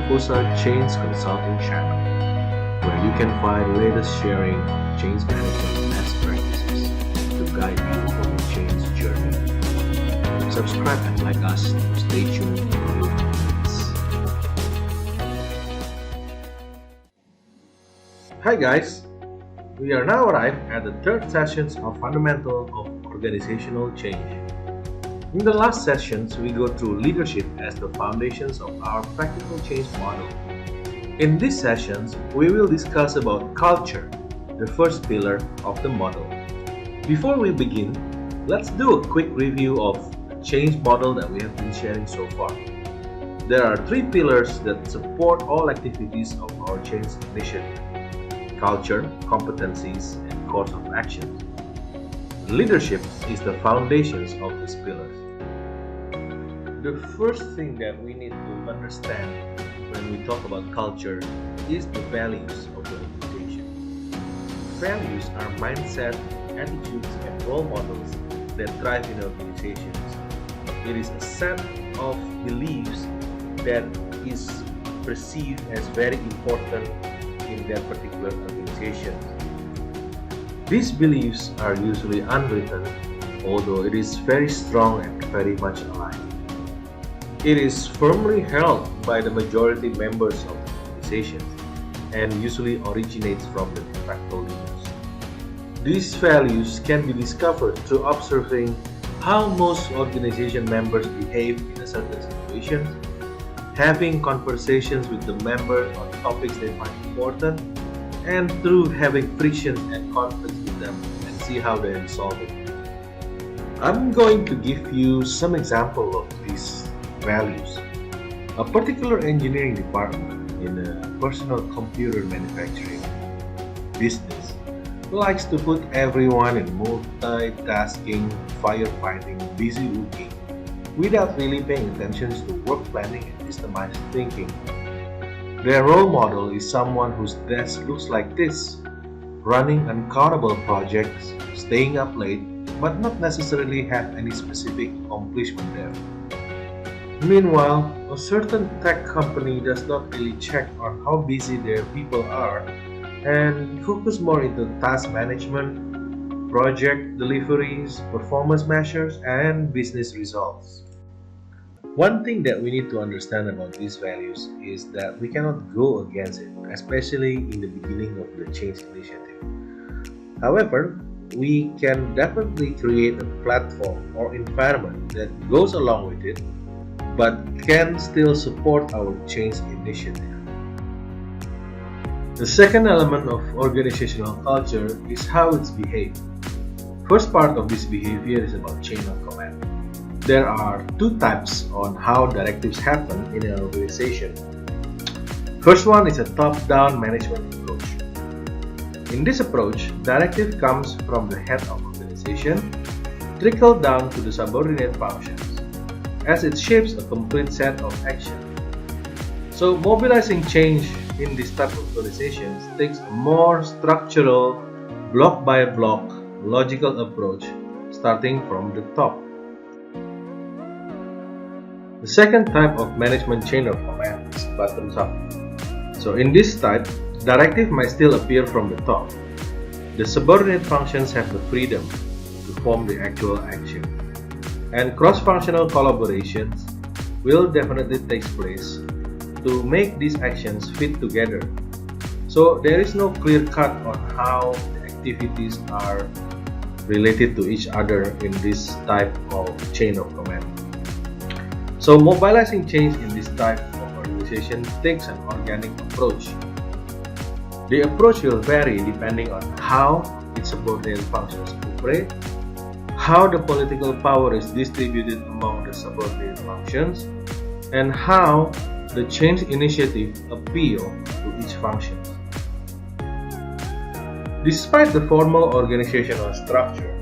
Fosa Change Consulting channel, where you can find latest sharing of change management best practices to guide you on your change journey. Subscribe and like us to stay tuned for new updates. Hi guys! We are now arrived at the third session of Fundamental of Organizational Change. In the last sessions, we go through leadership as the foundations of our practical change model. In these sessions, we will discuss about culture, the first pillar of the model. Before we begin, let's do a quick review of the change model that we have been sharing so far. There are three pillars that support all activities of our change initiative: culture, competencies, and course of action. Leadership is the foundations of these pillars. The first thing that we need to understand when we talk about culture is the values of the organization. Values are mindset, attitudes, and role models that drive in organizations. It is a set of beliefs that is perceived as very important in that particular organization. These beliefs are usually unwritten, although it is very strong and very much alive. It is firmly held by the majority members of the organization and usually originates from the de facto leaders. These values can be discovered through observing how most organization members behave in a certain situation, having conversations with the members on topics they find important, and through having friction and conflicts with them and see how they resolve it. I'm going to give you some example of these values. A particular engineering department in a personal computer manufacturing business likes to put everyone in multitasking, firefighting, busy working, without really paying attention to work planning and systemized thinking. Their role model is someone whose desk looks like this, running uncountable projects, staying up late, but not necessarily have any specific accomplishment there. Meanwhile, a certain tech company does not really check on how busy their people are and focus more into task management, project deliveries, performance measures, and business results. One thing that we need to understand about these values is that we cannot go against it, especially in the beginning of the change initiative. However, we can definitely create a platform or environment that goes along with it, but can still support our change initiative. The second element of organizational culture is how it's behaved. First part of this behavior is about chain of command. There are two types on how directives happen in an organization. First one is a top-down management approach. In this approach, directive comes from the head of organization, trickle down to the subordinate functions, as it shapes a complete set of actions. So mobilizing change in this type of organizations takes a more structural, block-by-block, logical approach starting from the top. The second type of management chain of command is bottoms up. So in this type, directive might still appear from the top. The subordinate functions have the freedom to form the actual action. And cross-functional collaborations will definitely take place to make these actions fit together. So there is no clear cut on how the activities are related to each other in this type of chain of command. So mobilizing change in this type of organization takes an organic approach. The approach will vary depending on how its subordinate functions operate, how the political power is distributed among the subordinate functions, and how the change initiative appeal to each function. Despite the formal organizational structure,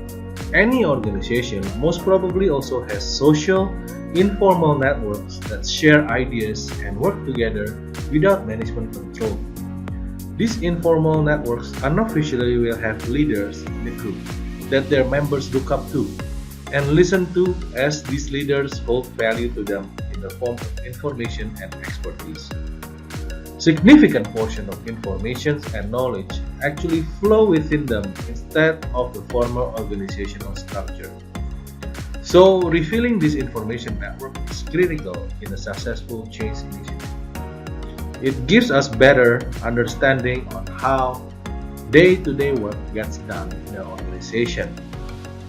any organization most probably also has social, informal networks that share ideas and work together without management control. These informal networks unofficially will have leaders in the group that their members look up to and listen to, as these leaders hold value to them in the form of information and expertise. Significant portion of information and knowledge actually flow within them instead of the formal organizational structure. So, refilling this information network is critical in a successful change initiative. It gives us better understanding on how day-to-day work gets done in an organization.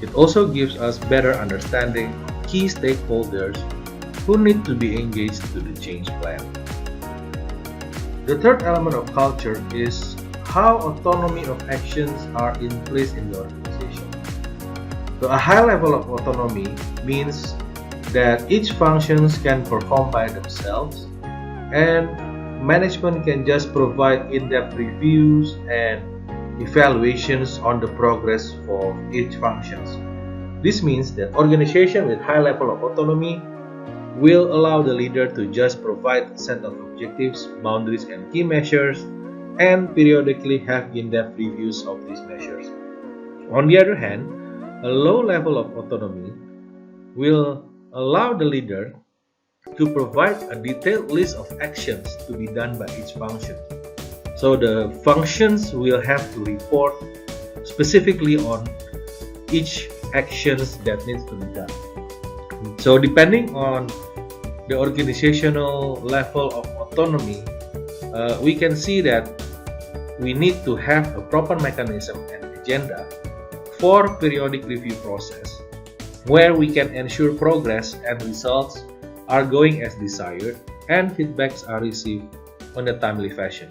It also gives us better understanding of key stakeholders who need to be engaged to the change plan. The third element of culture is how autonomy of actions are in place in the organization. So a high level of autonomy means that each functions can perform by themselves and management can just provide in-depth reviews and evaluations on the progress for each functions. This means that organization with high level of autonomy will allow the leader to just provide a set of objectives, boundaries, and key measures, and periodically have in-depth reviews of these measures. On the other hand, a low level of autonomy will allow the leader to provide a detailed list of actions to be done by each function. So the functions will have to report specifically on each actions that needs to be done. So depending on the organizational level of autonomy, we can see that we need to have a proper mechanism and agenda for periodic review process where we can ensure progress and results are going as desired and feedbacks are received on a timely fashion.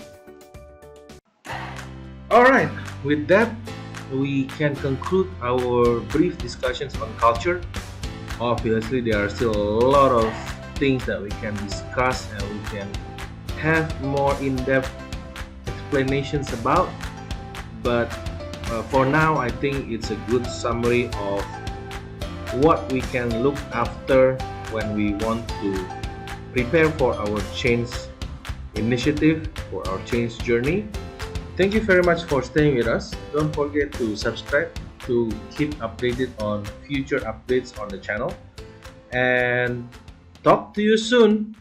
Alright, with that we can conclude our brief discussions on culture. Obviously, there are still a lot of things that we can discuss and we can have more in-depth explanations about, but for now I think it's a good summary of what we can look after when we want to prepare for our change initiative, for our change journey. Thank you very much for staying with us. Don't forget to subscribe to keep updated on future updates on the channel, and talk to you soon.